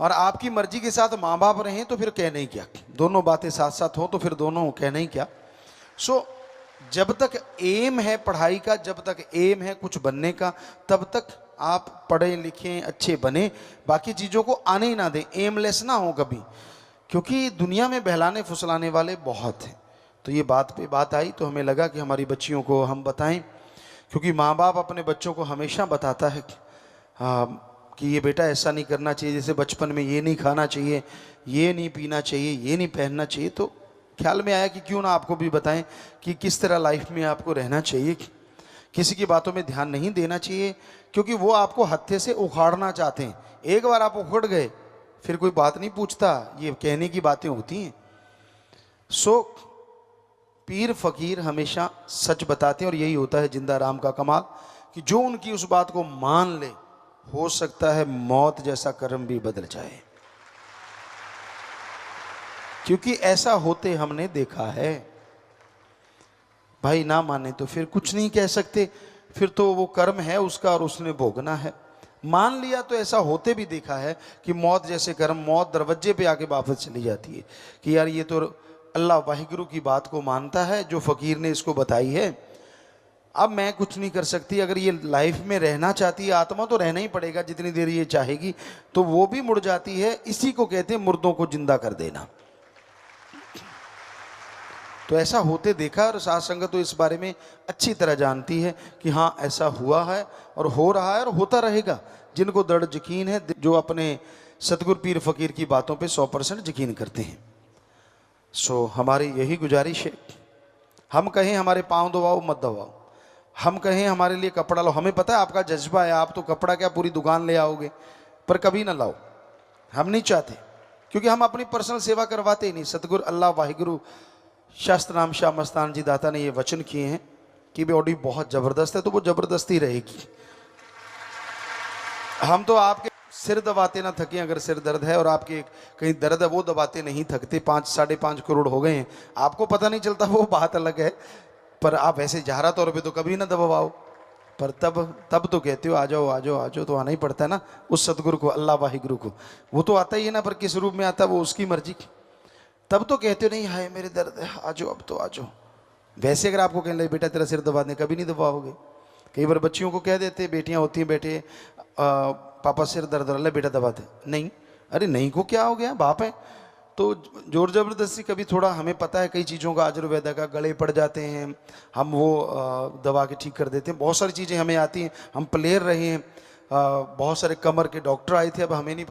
और आपकी मर्जी के साथ माँ बाप रहें तो फिर कहना ही क्या, दोनों बातें साथ साथ हो तो फिर दोनों कहना ही क्या। सो जब तक एम है पढ़ाई का, जब तक एम है कुछ बनने का, तब तक आप पढ़ें लिखें अच्छे बने, बाकी चीज़ों को आने ही ना दें, एमलेस ना हो कभी, क्योंकि दुनिया में बहलाने फुसलाने वाले बहुत हैं। तो ये बात पे बात आई तो हमें लगा कि हमारी बच्चियों को हम बताएं, क्योंकि माँ बाप अपने बच्चों को हमेशा बताता है कि ये बेटा ऐसा नहीं करना चाहिए, जैसे बचपन में ये नहीं खाना चाहिए, ये नहीं पीना चाहिए, ये नहीं पहनना चाहिए। तो ख्याल में आया कि क्यों ना आपको भी बताएं कि किस तरह लाइफ में आपको रहना चाहिए, किसी की बातों में ध्यान नहीं देना चाहिए, क्योंकि वो आपको हत्थे से उखाड़ना चाहते हैं। एक बार आप उखड़ गए फिर कोई बात नहीं पूछता, ये कहने की बातें होती हैं। सो पीर फकीर हमेशा सच बताते हैं, और यही होता है जिंदा राम का कमाल, कि जो उनकी उस बात को मान ले, हो सकता है मौत जैसा कर्म भी बदल जाए, क्योंकि ऐसा होते हमने देखा है। भाई ना माने तो फिर कुछ नहीं कह सकते, फिर तो वो कर्म है उसका और उसने भोगना है। मान लिया तो ऐसा होते भी देखा है कि मौत जैसे कर्म, मौत दरवाजे पे आके वापस चली जाती है कि यार ये तो अल्लाह वाहिगुरु की बात को मानता है, जो फकीर ने इसको बताई है, अब मैं कुछ नहीं कर सकती। अगर ये लाइफ में रहना चाहती है आत्मा तो रहना ही पड़ेगा जितनी देर ये चाहेगी, तो वो भी मुड़ जाती है। इसी को कहते हैं मुर्दों को जिंदा कर देना। तो ऐसा होते देखा, और साध संगत तो इस बारे में अच्छी तरह जानती है कि हाँ ऐसा हुआ है और हो रहा है और होता रहेगा। जिनको दृढ़ यकीन है, जो अपने सतगुरु पीर फकीर की बातों पे 100% यकीन करते हैं। सो हमारी यही गुजारिश है, हम कहें हमारे पाँव दबाओ मत दबाओ, हम कहें हमारे लिए कपड़ा लो, हमें पता है आपका जज्बा है, आप तो कपड़ा क्या पूरी दुकान ले आओगे, पर कभी ना लाओ, हम नहीं चाहते, क्योंकि हम अपनी पर्सनल सेवा करवाते ही नहीं। सतगुरु अल्लाह वाहिगुरु शास्त्र नाम शाह मस्तान जी दाता ने ये वचन किए हैं कि बॉडी बहुत ज़बरदस्त है, तो वो ज़बरदस्ती रहेगी। हम तो आपके सिर दबाते ना थके, अगर सिर दर्द है और आपके कहीं दर्द है वो दबाते नहीं थकते। 5-5.5 करोड़ हो गए हैं, आपको पता नहीं चलता, वो बात अलग है, पर आप ऐसे जहरा तौर पे तो कभी ना दबाओ। पर तब तो कहते हो आ जाओ आ जाओ आ जाओ, तो आना ही पड़ता है ना उस सतगुरु को, अल्लाह वाहिगुरु को। वो तो आता ही है ना, पर किस रूप में आता है वो उसकी मर्जी की। तब तो कहते हो नहीं हाय मेरे दर्द है, आ जाओ अब तो आ जाओ। वैसे अगर आपको कहने लगे बेटा तेरा सिर दबा दें, कभी नहीं दबाओगे। कई बार बच्चियों को कह देते, बेटियां होती हैं, बेटे पापा सिर दर्द रहा, बेटा दबा दे। नहीं, अरे नहीं को क्या हो गया, बाप है। तो जोर जबरदस्ती कभी थोड़ा, हमें पता है कई चीज़ों का आयुर्वेदा का, गले पड़ जाते हैं, हम वो दबा के ठीक कर देते हैं। बहुत सारी चीज़ें हमें आती हैं, हम प्लेयर रहे हैं, बहुत सारे कमर के डॉक्टर आए थे, अब हमें नहीं